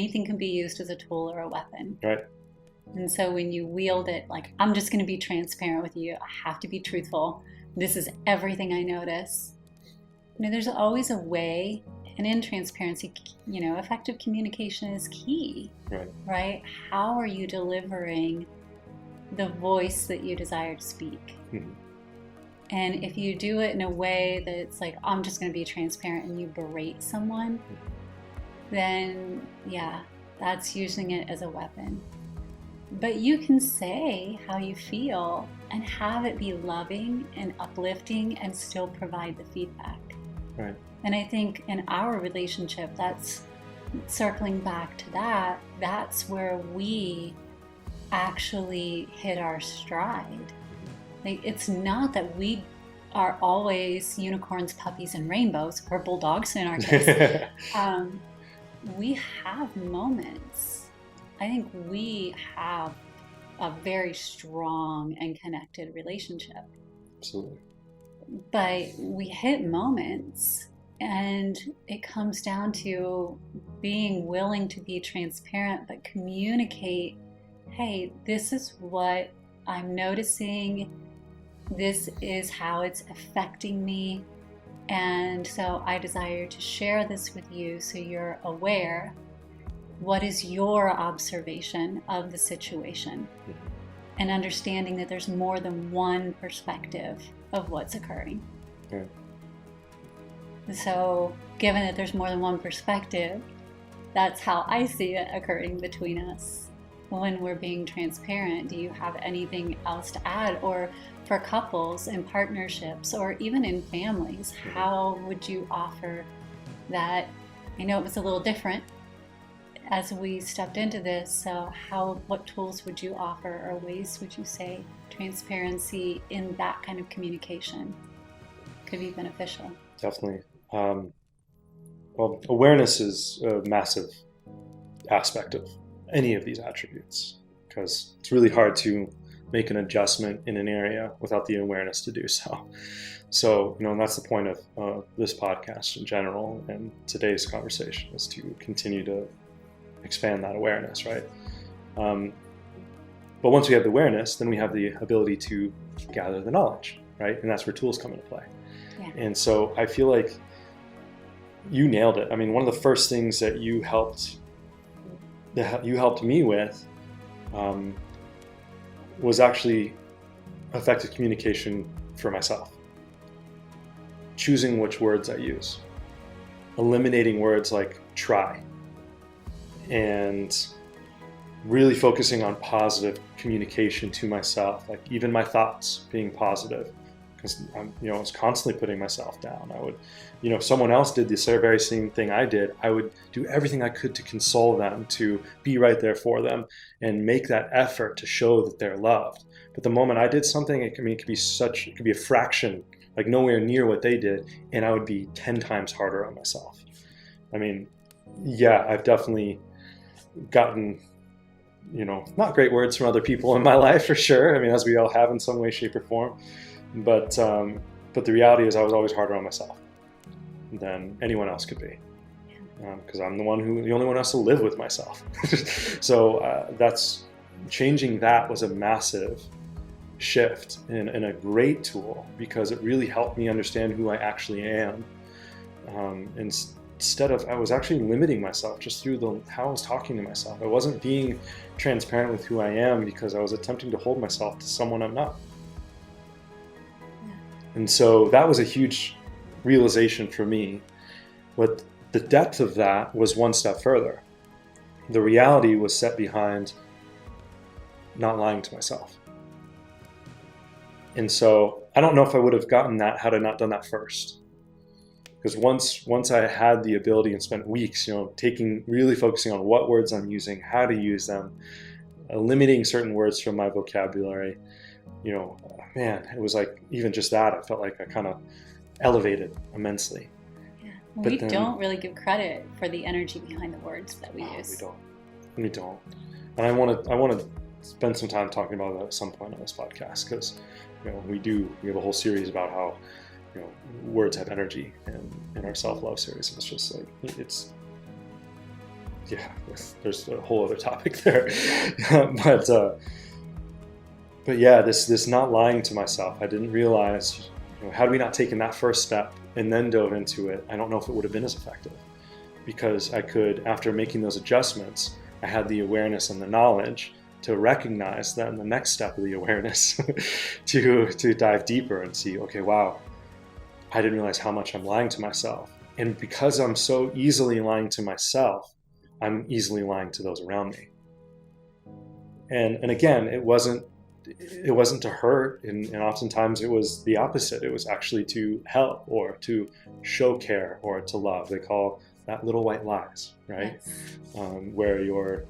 anything can be used as a tool or a weapon. Right. And so when you wield it, like, I'm just going to be transparent with you. I have to be truthful. This is everything I notice. There's always a way, and in transparency, effective communication is key, right? How are you delivering the voice that you desire to speak? Mm-hmm. And if you do it in a way that it's like, I'm just going to be transparent, and you berate someone, then yeah, that's using it as a weapon. But you can say how you feel and have it be loving and uplifting and still provide the feedback. Right. And I think in our relationship, that's circling back to that, that's where we actually hit our stride. Like, it's not that we are always unicorns, puppies, and rainbows, or bulldogs in our case. We have moments. I think we have a very strong and connected relationship. Absolutely. But we hit moments, and it comes down to being willing to be transparent, but communicate, hey, this is what I'm noticing. This is how it's affecting me. And so I desire to share this with you so you're aware. What is your observation of the situation? And understanding that there's more than one perspective of what's occurring. Yeah. So given that there's more than one perspective, that's how I see it occurring between us. When we're being transparent, do you have anything else to add? Or for couples and partnerships, or even in families, how would you offer that? I know it was a little different as we stepped into this, so what tools would you offer, or ways would you say transparency in that kind of communication could be beneficial? Definitely. Well, awareness is a massive aspect of any of these attributes, because it's really hard to make an adjustment in an area without the awareness to do so. So, and that's the point of this podcast in general, and today's conversation is to continue to expand that awareness, right? But once we have the awareness, then we have the ability to gather the knowledge, right? And that's where tools come into play. Yeah. And so I feel like you nailed it. I mean, one of the first things that you helped me with was actually effective communication for myself. Choosing which words I use, eliminating words like try, and really focusing on positive communication to myself, like even my thoughts being positive, because I was constantly putting myself down. I would, if someone else did the very same thing I did, I would do everything I could to console them, to be right there for them, and make that effort to show that they're loved. But the moment I did something, it could be a fraction, like nowhere near what they did, and I would be 10 times harder on myself. I mean, yeah, I've definitely gotten, not great words from other people in my life, for sure. I mean, as we all have in some way, shape, or form. But the reality is I was always harder on myself than anyone else could be, because I'm the only one who has to live with myself. So that's changing. That was a massive shift and a great tool, because it really helped me understand who I actually am. Instead of, I was actually limiting myself just through how I was talking to myself. I wasn't being transparent with who I am because I was attempting to hold myself to someone I'm not. And so that was a huge realization for me. But the depth of that was one step further. The reality was set behind not lying to myself. And so I don't know if I would have gotten that had I not done that first. Because once I had the ability and spent weeks, really focusing on what words I'm using, how to use them, eliminating certain words from my vocabulary, man, it was like, even just that, I felt like I kind of elevated immensely. Yeah. We don't really give credit for the energy behind the words that we use. We don't. And I want to spend some time talking about that at some point on this podcast, because we have a whole series about how words have energy in our self-love series. It's just like, it's yeah, there's a whole other topic there. But yeah, this not lying to myself. I didn't realize, had we not taken that first step and then dove into it, I don't know if it would have been as effective, because I could, after making those adjustments, I had the awareness and the knowledge to recognize then the next step of the awareness to dive deeper and see, okay, wow, I didn't realize how much I'm lying to myself. And because I'm so easily lying to myself, I'm easily lying to those around me. And again, it wasn't to hurt, and oftentimes it was the opposite. It was actually to help, or to show care, or to love. They call that little white lies, right? Yes. Where you're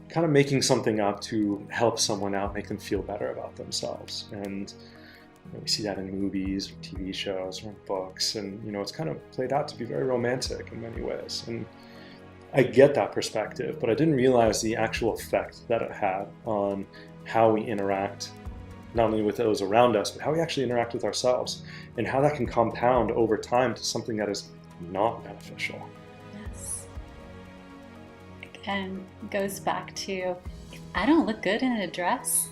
kind of making something up to help someone out, make them feel better about themselves. And we see that in movies, or TV shows, or books, and it's kind of played out to be very romantic in many ways. And I get that perspective, but I didn't realize the actual effect that it had on how we interact, not only with those around us, but how we actually interact with ourselves, and how that can compound over time to something that is not beneficial. Yes. Again, goes back to, if I don't look good in a dress,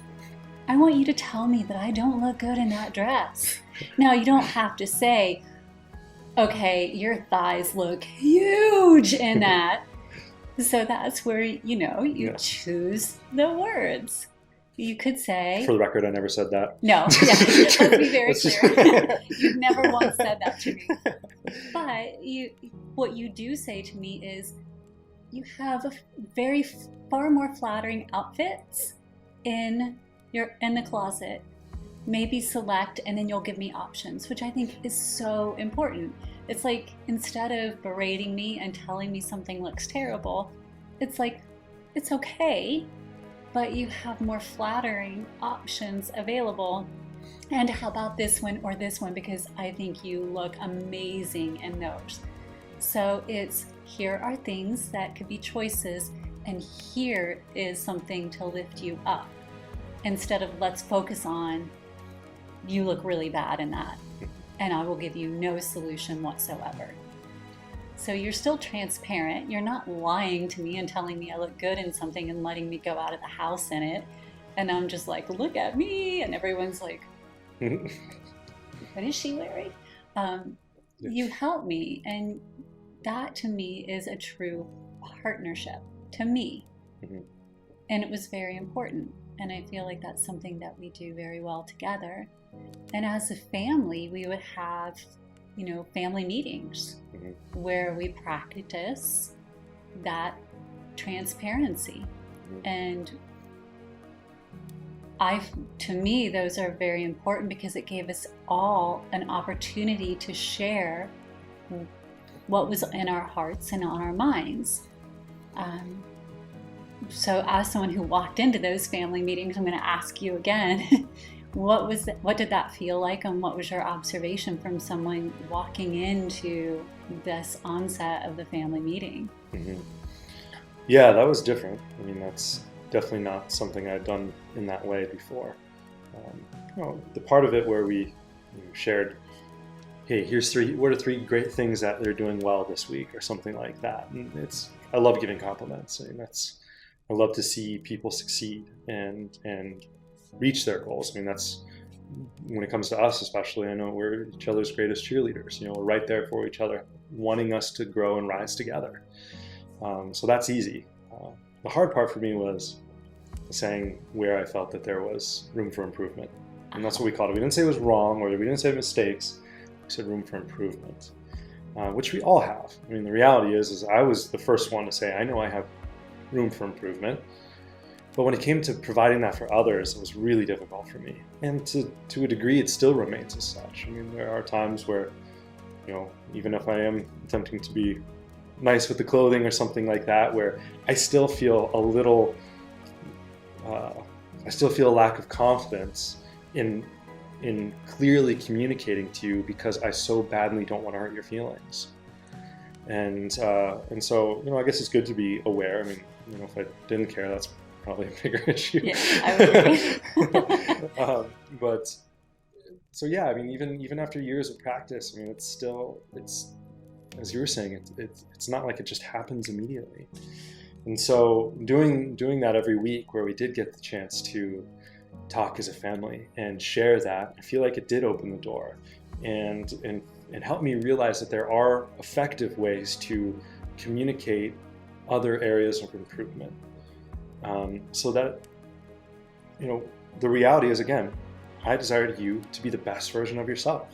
I want you to tell me that I don't look good in that dress. Now, you don't have to say, okay, your thighs look huge in that. So that's where, you choose the words. You could say... For the record, I never said that. No, yeah, let's be very clear. You've never once said that to me. But what you do say to me is, you have far more flattering outfits in the closet. Maybe select, and then you'll give me options, which I think is so important. It's like, instead of berating me and telling me something looks terrible, it's like, it's okay, but you have more flattering options available. And how about this one or this one, because I think you look amazing in those. So it's, here are things that could be choices, and here is something to lift you up, instead of let's focus on, you look really bad in that, and I will give you no solution whatsoever. So you're still transparent. You're not lying to me and telling me I look good in something and letting me go out of the house in it. And I'm just like, look at me. And everyone's like, what is she wearing? You help me. And that to me is a true partnership to me. Mm-hmm. And it was very important. And I feel like that's something that we do very well together. And as a family, we would have, family meetings where we practice that transparency. And to me, those are very important, because it gave us all an opportunity to share what was in our hearts and on our minds. So as someone who walked into those family meetings, I'm going to ask you again, what did that feel like, and what was your observation from someone walking into this onset of the family meeting? Mm-hmm. Yeah, that was different. I mean, that's definitely not something I'd done in that way before. The part of it where we shared, hey, what are 3 great things that they're doing well this week, or something like that. And I love giving compliments. I mean, I love to see people succeed and reach their goals. I mean, that's, when it comes to us especially, I know we're each other's greatest cheerleaders. We're right there for each other, wanting us to grow and rise together. So that's easy. The hard part for me was saying where I felt that there was room for improvement. And that's what we called it. We didn't say it was wrong, or we didn't say mistakes. We said room for improvement, which we all have. I mean, the reality is I was the first one to say, I know I have room for improvement. But when it came to providing that for others, it was really difficult for me. And to a degree, it still remains as such. I mean, there are times where, even if I am attempting to be nice with the clothing or something like that, where I still feel a little, a lack of confidence in clearly communicating to you, because I so badly don't want to hurt your feelings. And so, I guess it's good to be aware. I mean, if I didn't care, that's probably a bigger issue. Yeah, I would agree. But so yeah, I mean, even after years of practice, I mean, it's as you were saying, it's not like it just happens immediately. And so doing that every week, where we did get the chance to talk as a family and share that, I feel like it did open the door and help me realize that there are effective ways to communicate other areas of improvement. So that, the reality is, again, I desire you to be the best version of yourself.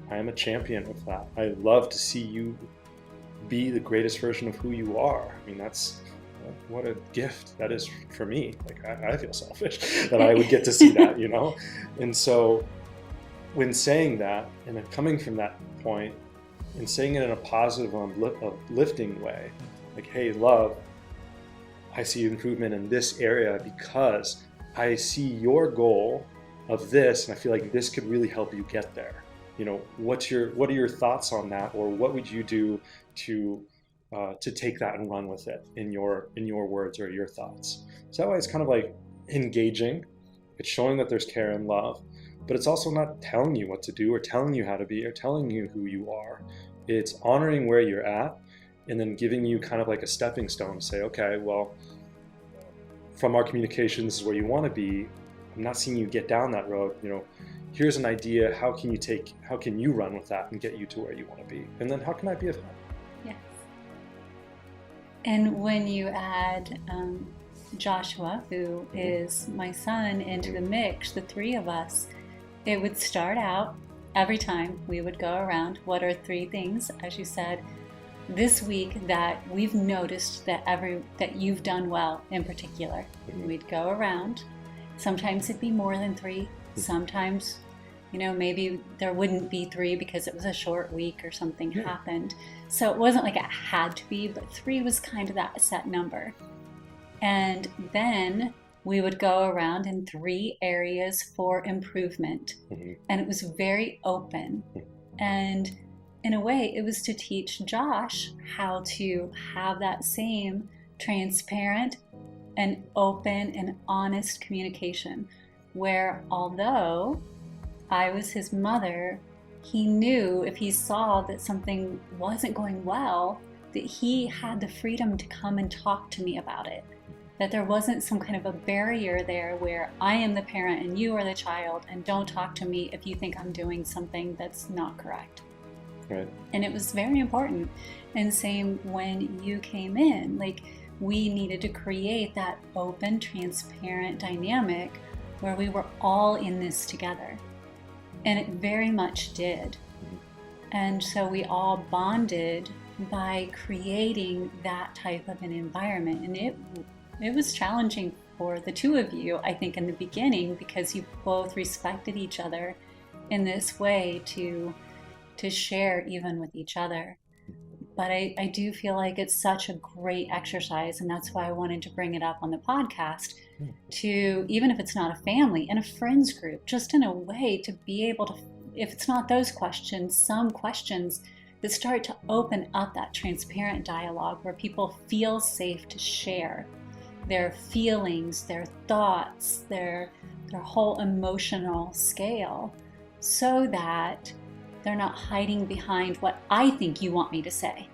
I am a champion of that. I love to see you be the greatest version of who you are. I mean, what a gift that is for me. Like, I feel selfish that I would get to see that, And so when saying that, and then coming from that point and saying it in a positive, uplifting way, like, hey, love, I see improvement in this area because I see your goal of this, and I feel like this could really help you get there. What are your thoughts on that, or what would you do to take that and run with it in your words or your thoughts? So that way, it's kind of like engaging. It's showing that there's care and love, but it's also not telling you what to do or telling you how to be or telling you who you are. It's honoring where you're at and then giving you kind of like a stepping stone to say, okay, well, from our communication, this is where you want to be. I'm not seeing you get down that road. Here's an idea. How can you run with that and get you to where you want to be? And then how can I be of help? Yes. And when you add Joshua, who is my son, into the mix, the three of us, it would start out every time we would go around. What are 3 things, as you said, this week that we've noticed that you've done well in particular? We'd go around. Sometimes it'd be more than 3. Sometimes, maybe there wouldn't be 3 because it was a short week or something happened. So it wasn't like it had to be, but 3 was kind of that set number. And then we would go around in 3 areas for improvement. And it was very open. And in a way, it was to teach Josh how to have that same transparent and open and honest communication, where although I was his mother, he knew if he saw that something wasn't going well, that he had the freedom to come and talk to me about it. That there wasn't some kind of a barrier there where I am the parent and you are the child, and don't talk to me if you think I'm doing something that's not correct. Right. And it was very important. And same when you came in, like, we needed to create that open, transparent dynamic where we were all in this together. And it very much did. And so we all bonded by creating that type of an environment. And it was challenging for the 2 of you, I think, in the beginning, because you both respected each other in this way to share even with each other. But I do feel like it's such a great exercise, and that's why I wanted to bring it up on the podcast, to, even if it's not a family, in a friends group, just in a way to be able to, if it's not those questions, some questions that start to open up that transparent dialogue where people feel safe to share their feelings, their thoughts, their whole emotional scale, so that they're not hiding behind what I think you want me to say.